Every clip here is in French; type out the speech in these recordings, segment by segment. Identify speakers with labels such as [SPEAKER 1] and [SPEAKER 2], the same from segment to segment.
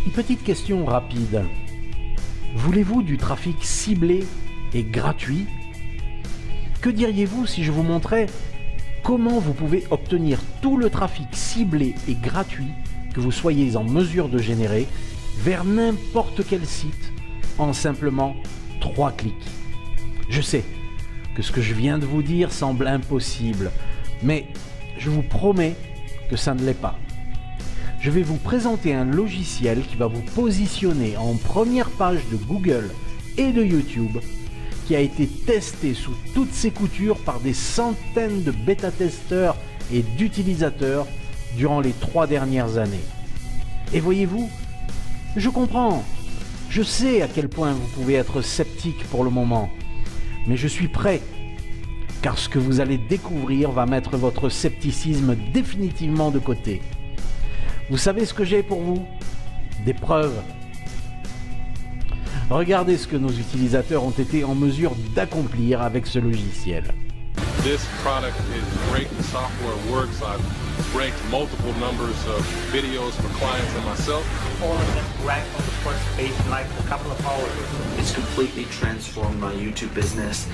[SPEAKER 1] Une petite question rapide. Voulez-vous du trafic ciblé et gratuit? Que diriez-vous si je vous montrais comment vous pouvez obtenir tout le trafic ciblé et gratuit que vous soyez en mesure de générer vers n'importe quel site en simplement 3 clics? Je sais que ce que je viens de vous dire semble impossible, mais je vous promets que ça ne l'est pas. Je vais vous présenter un logiciel qui va vous positionner en première page de Google et de YouTube, qui a été testé sous toutes ses coutures par des centaines de bêta-testeurs et d'utilisateurs durant les 3 dernières années. Et voyez-vous, je comprends, je sais à quel point vous pouvez être sceptique pour le moment, mais je suis prêt, car ce que vous allez découvrir va mettre votre scepticisme définitivement de côté. Vous savez ce que j'ai pour vous? Des preuves. Regardez ce que nos utilisateurs ont été en mesure d'accomplir avec ce logiciel.
[SPEAKER 2] This product is great. The software works. I've ranked multiple numbers of videos for clients and myself.
[SPEAKER 3] All of them ranked on the first page in like a couple of hours.
[SPEAKER 4] It's completely transformed my YouTube business.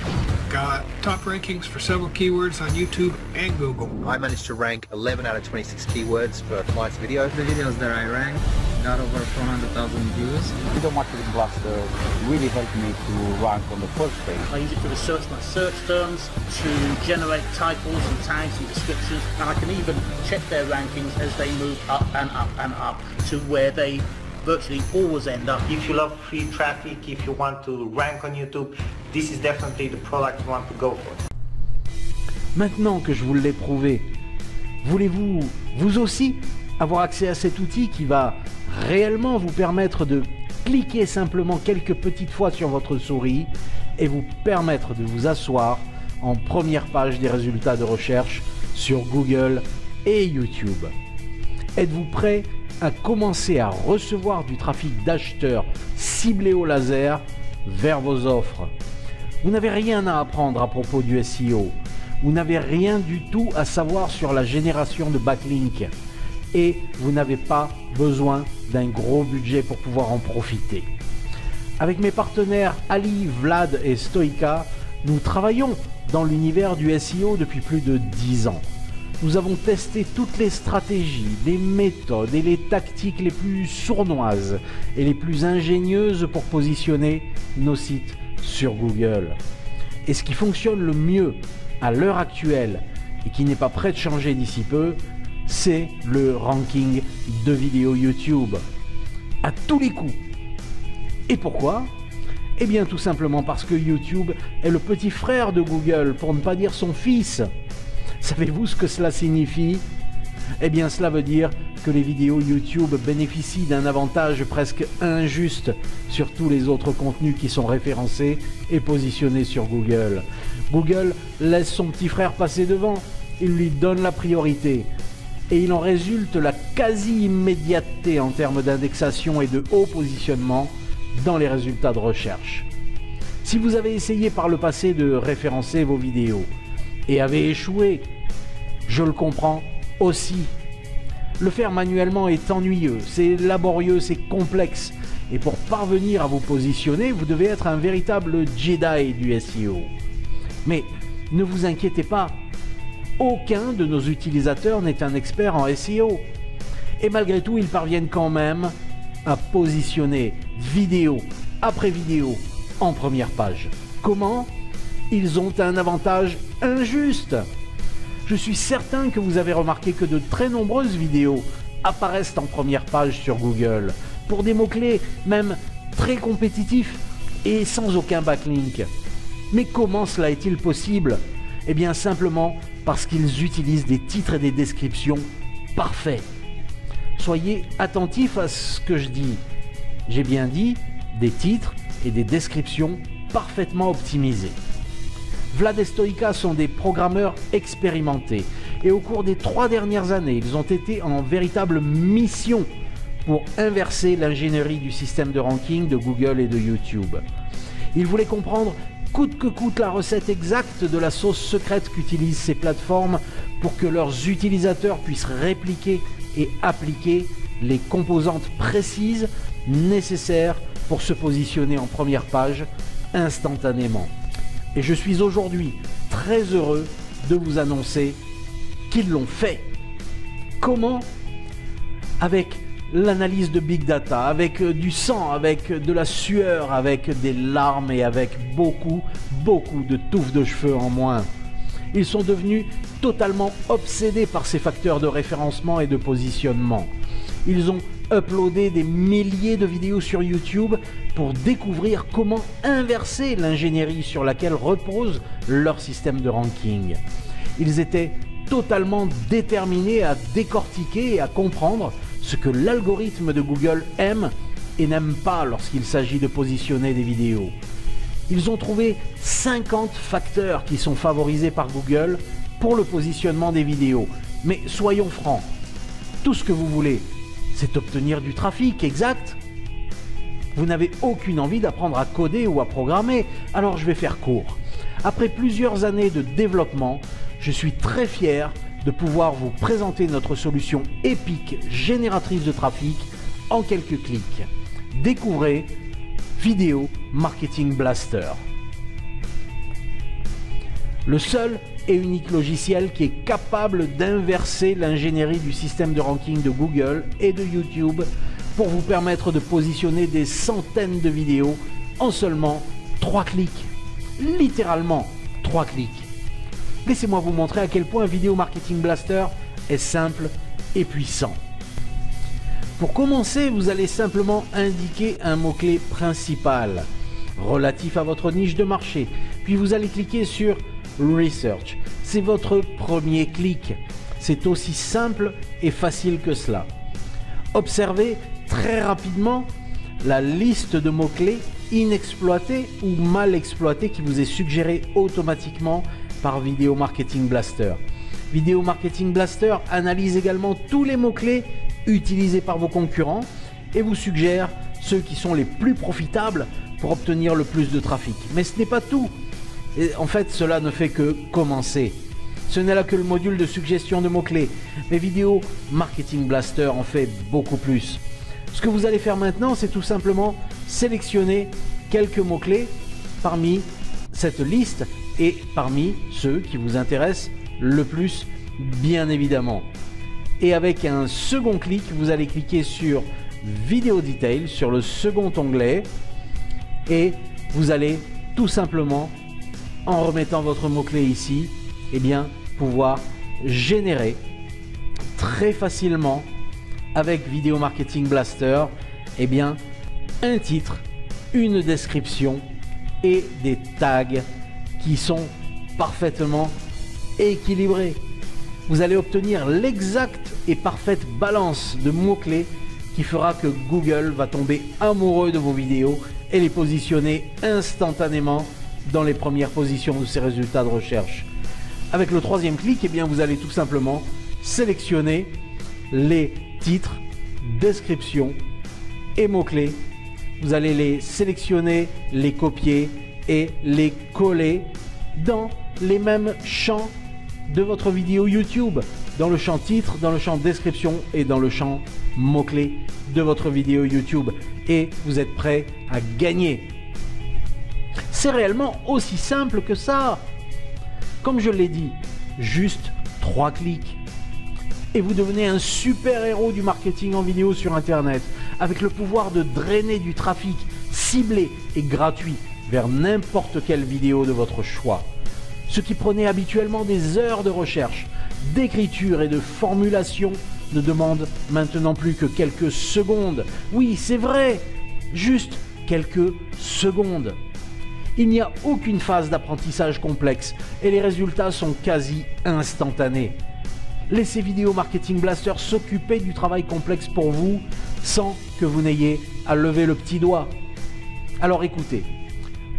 [SPEAKER 5] Got top rankings for several keywords on YouTube and Google.
[SPEAKER 6] I managed to rank 11 out of 26 keywords for clients' videos.
[SPEAKER 7] The videos that I ranked got over 400,000 views.
[SPEAKER 8] Video Marketing Blaster really helped me to rank on the first page.
[SPEAKER 3] I use it to research my search terms, to generate titles and tags and descriptions, and I can even check their rankings as they move up and up and up to where they virtually always end up.
[SPEAKER 9] If you love free traffic, if you want to rank on YouTube, this is definitely the product you want to go for.
[SPEAKER 1] Maintenant que je vous l'ai prouvé, voulez-vous, vous aussi, avoir accès à cet outil qui va réellement vous permettre de cliquer simplement quelques petites fois sur votre souris et vous permettre de vous asseoir en première page des résultats de recherche sur Google et YouTube? Êtes-vous prêt à commencer à recevoir du trafic d'acheteurs ciblés au laser vers vos offres? Vous n'avez rien à apprendre à propos du SEO. Vous n'avez rien du tout à savoir sur la génération de backlinks. Et vous n'avez pas besoin d'un gros budget pour pouvoir en profiter. Avec mes partenaires Ali, Vlad et Stoica, nous travaillons dans l'univers du SEO depuis plus de 10 ans. Nous avons testé toutes les stratégies, les méthodes et les tactiques les plus sournoises et les plus ingénieuses pour positionner nos sites sur Google. Et ce qui fonctionne le mieux à l'heure actuelle et qui n'est pas prêt de changer d'ici peu, c'est le ranking de vidéos YouTube. À tous les coups. Et pourquoi? Eh bien tout simplement parce que YouTube est le petit frère de Google, pour ne pas dire son fils. Savez-vous ce que cela signifie? Eh bien cela veut dire que les vidéos YouTube bénéficient d'un avantage presque injuste sur tous les autres contenus qui sont référencés et positionnés sur Google. Google laisse son petit frère passer devant, il lui donne la priorité. Et il en résulte la quasi-immédiateté en termes d'indexation et de haut positionnement dans les résultats de recherche. Si vous avez essayé par le passé de référencer vos vidéos et avez échoué, je le comprends aussi. Le faire manuellement est ennuyeux, c'est laborieux, c'est complexe. Et pour parvenir à vous positionner, vous devez être un véritable Jedi du SEO. Mais ne vous inquiétez pas, aucun de nos utilisateurs n'est un expert en SEO. Et malgré tout, ils parviennent quand même à positionner vidéo après vidéo en première page. Comment? Ils ont un avantage injuste. Je suis certain que vous avez remarqué que de très nombreuses vidéos apparaissent en première page sur Google pour des mots-clés même très compétitifs et sans aucun backlink. Mais comment cela est-il possible? Eh bien simplement parce qu'ils utilisent des titres et des descriptions parfaits. Soyez attentifs à ce que je dis. J'ai bien dit des titres et des descriptions parfaitement optimisés. Vlad et Stoica sont des programmeurs expérimentés et au cours des 3 dernières années, ils ont été en véritable mission pour inverser l'ingénierie du système de ranking de Google et de YouTube. Ils voulaient comprendre coûte que coûte la recette exacte de la sauce secrète qu'utilisent ces plateformes pour que leurs utilisateurs puissent répliquer et appliquer les composantes précises nécessaires pour se positionner en première page instantanément. Et je suis aujourd'hui très heureux de vous annoncer qu'ils l'ont fait. Comment ? Avec l'analyse de Big Data, avec du sang, avec de la sueur, avec des larmes et avec beaucoup de touffes de cheveux en moins. Ils sont devenus totalement obsédés par ces facteurs de référencement et de positionnement. Ils ont uploadé des milliers de vidéos sur YouTube pour découvrir comment inverser l'ingénierie sur laquelle repose leur système de ranking. Ils étaient totalement déterminés à décortiquer et à comprendre ce que l'algorithme de Google aime et n'aime pas lorsqu'il s'agit de positionner des vidéos. Ils ont trouvé 50 facteurs qui sont favorisés par Google pour le positionnement des vidéos. Mais soyons francs, tout ce que vous voulez, c'est obtenir du trafic, exact ? Vous n'avez aucune envie d'apprendre à coder ou à programmer, alors je vais faire court. Après plusieurs années de développement, je suis très fier de pouvoir vous présenter notre solution épique génératrice de trafic en quelques clics. Découvrez Video Marketing Blaster. Le seul et unique logiciel qui est capable d'inverser l'ingénierie du système de ranking de Google et de YouTube pour vous permettre de positionner des centaines de vidéos en seulement 3 clics. Littéralement 3 clics. Laissez-moi vous montrer à quel point Video Marketing Blaster est simple et puissant. Pour commencer, vous allez simplement indiquer un mot-clé principal relatif à votre niche de marché. Puis vous allez cliquer sur Research. C'est votre premier clic. C'est aussi simple et facile que cela. Observez très rapidement la liste de mots-clés inexploités ou mal exploités qui vous est suggérée automatiquement par Video Marketing Blaster. Video Marketing Blaster analyse également tous les mots-clés utilisés par vos concurrents et vous suggère ceux qui sont les plus profitables pour obtenir le plus de trafic. Mais ce n'est pas tout. Et en fait, cela ne fait que commencer. Ce n'est là que le module de suggestion de mots-clés. Mais Video Marketing Blaster en fait beaucoup plus. Ce que vous allez faire maintenant, c'est tout simplement sélectionner quelques mots-clés parmi cette liste et parmi ceux qui vous intéressent le plus, bien évidemment. Et avec un second clic, vous allez cliquer sur Video Detail, sur le second onglet, et vous allez tout simplement, en remettant votre mot-clé ici, eh bien, pouvoir générer très facilement avec Video Marketing Blaster, eh bien, un titre, une description et des tags qui sont parfaitement équilibrés. Vous allez obtenir l'exacte et parfaite balance de mots-clés qui fera que Google va tomber amoureux de vos vidéos et les positionner instantanément dans les premières positions de ses résultats de recherche. Avec le troisième clic, eh bien, vous allez tout simplement sélectionner les titres, descriptions et mots-clés. Vous allez les sélectionner, les copier et les coller dans les mêmes champs de votre vidéo YouTube, dans le champ titre, dans le champ description et dans le champ mots-clés de votre vidéo YouTube. Et vous êtes prêt à gagner. C'est réellement aussi simple que ça. Comme je l'ai dit, juste 3 clics. Et vous devenez un super héros du marketing en vidéo sur Internet, avec le pouvoir de drainer du trafic ciblé et gratuit vers n'importe quelle vidéo de votre choix. Ce qui prenait habituellement des heures de recherche, d'écriture et de formulation ne demande maintenant plus que quelques secondes. Oui, c'est vrai, juste quelques secondes. Il n'y a aucune phase d'apprentissage complexe et les résultats sont quasi instantanés. Laissez Video Marketing Blaster s'occuper du travail complexe pour vous sans que vous n'ayez à lever le petit doigt. Alors écoutez,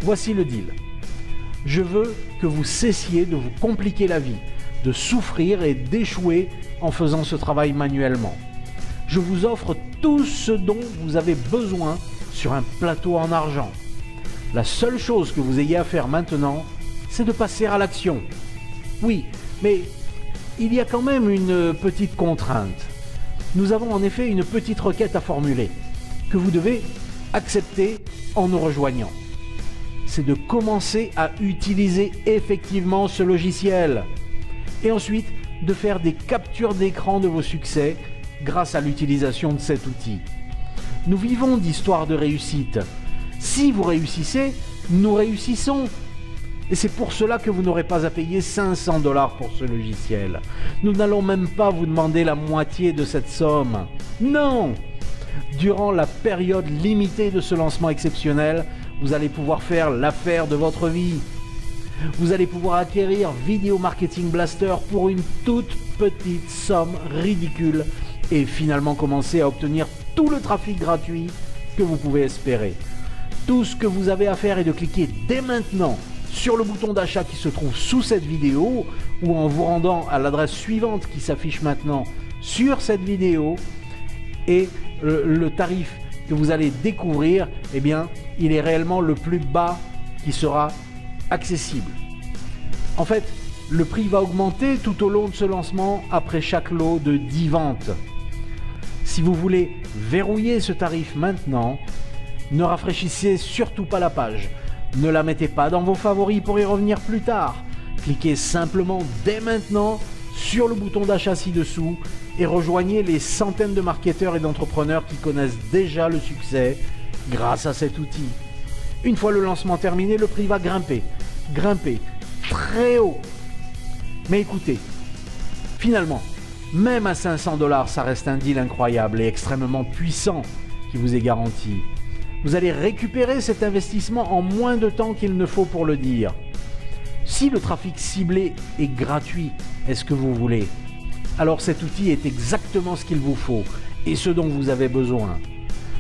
[SPEAKER 1] voici le deal. Je veux que vous cessiez de vous compliquer la vie, de souffrir et d'échouer en faisant ce travail manuellement. Je vous offre tout ce dont vous avez besoin sur un plateau en argent. La seule chose que vous ayez à faire maintenant, c'est de passer à l'action. Oui, mais il y a quand même une petite contrainte. Nous avons en effet une petite requête à formuler, que vous devez accepter en nous rejoignant. C'est de commencer à utiliser effectivement ce logiciel. Et ensuite, de faire des captures d'écran de vos succès grâce à l'utilisation de cet outil. Nous vivons d'histoires de réussite. Si vous réussissez, nous réussissons. Et c'est pour cela que vous n'aurez pas à payer 500 $ pour ce logiciel. Nous n'allons même pas vous demander la moitié de cette somme. Non! Durant la période limitée de ce lancement exceptionnel, vous allez pouvoir faire l'affaire de votre vie. Vous allez pouvoir acquérir Video Marketing Blaster pour une toute petite somme ridicule et finalement commencer à obtenir tout le trafic gratuit que vous pouvez espérer. Tout ce que vous avez à faire est de cliquer dès maintenant sur le bouton d'achat qui se trouve sous cette vidéo ou en vous rendant à l'adresse suivante qui s'affiche maintenant sur cette vidéo, et le tarif que vous allez découvrir, eh bien, il est réellement le plus bas qui sera accessible. En fait, le prix va augmenter tout au long de ce lancement après chaque lot de 10 ventes. Si vous voulez verrouiller ce tarif maintenant, ne rafraîchissez surtout pas la page. Ne la mettez pas dans vos favoris pour y revenir plus tard. Cliquez simplement dès maintenant sur le bouton d'achat ci-dessous et rejoignez les centaines de marketeurs et d'entrepreneurs qui connaissent déjà le succès grâce à cet outil. Une fois le lancement terminé, le prix va grimper très haut. Mais écoutez, finalement, même à 500 $, ça reste un deal incroyable et extrêmement puissant qui vous est garanti. Vous allez récupérer cet investissement en moins de temps qu'il ne faut pour le dire. Si le trafic ciblé est gratuit, est-ce que vous voulez? Alors cet outil est exactement ce qu'il vous faut et ce dont vous avez besoin.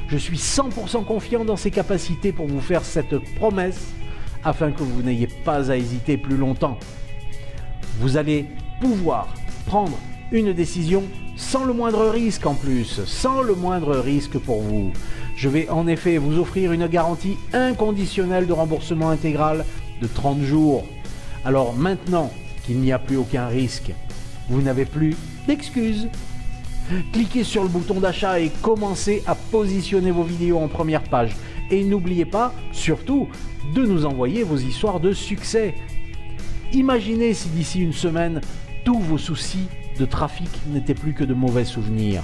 [SPEAKER 1] Je suis 100% confiant dans ses capacités pour vous faire cette promesse afin que vous n'ayez pas à hésiter plus longtemps. Vous allez pouvoir prendre une décision sans le moindre risque en plus, sans le moindre risque pour vous. Je vais en effet vous offrir une garantie inconditionnelle de remboursement intégral de 30 jours. Alors maintenant qu'il n'y a plus aucun risque, vous n'avez plus d'excuses. Cliquez sur le bouton d'achat et commencez à positionner vos vidéos en première page. Et n'oubliez pas, surtout, de nous envoyer vos histoires de succès. Imaginez si d'ici une semaine, tous vos soucis de trafic n'étaient plus que de mauvais souvenirs.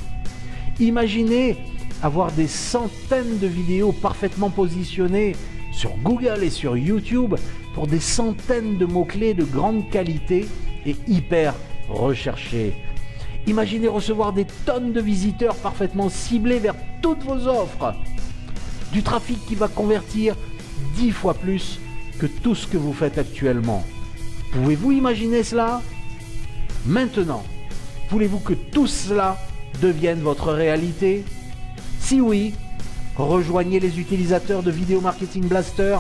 [SPEAKER 1] Imaginez avoir des centaines de vidéos parfaitement positionnées sur Google et sur YouTube pour des centaines de mots-clés de grande qualité et hyper recherchés. Imaginez recevoir des tonnes de visiteurs parfaitement ciblés vers toutes vos offres. Du trafic qui va convertir 10 fois plus que tout ce que vous faites actuellement. Pouvez-vous imaginer cela? Maintenant, voulez-vous que tout cela devienne votre réalité? Si oui, rejoignez les utilisateurs de Video Marketing Blaster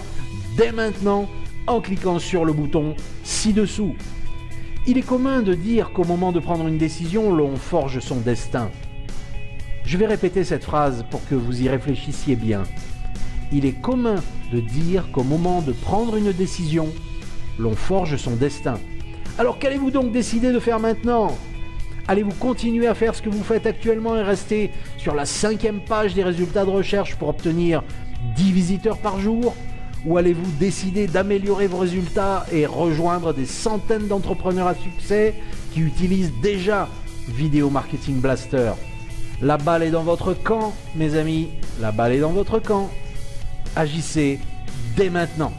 [SPEAKER 1] dès maintenant en cliquant sur le bouton ci-dessous. Il est commun de dire qu'au moment de prendre une décision, l'on forge son destin. Je vais répéter cette phrase pour que vous y réfléchissiez bien. Il est commun de dire qu'au moment de prendre une décision, l'on forge son destin. Alors qu'allez-vous donc décider de faire maintenant? Allez-vous continuer à faire ce que vous faites actuellement et rester sur la 5e page des résultats de recherche pour obtenir 10 visiteurs par jour? Ou allez-vous décider d'améliorer vos résultats et rejoindre des centaines d'entrepreneurs à succès qui utilisent déjà Video Marketing Blaster? La balle est dans votre camp, mes amis. La balle est dans votre camp. Agissez dès maintenant.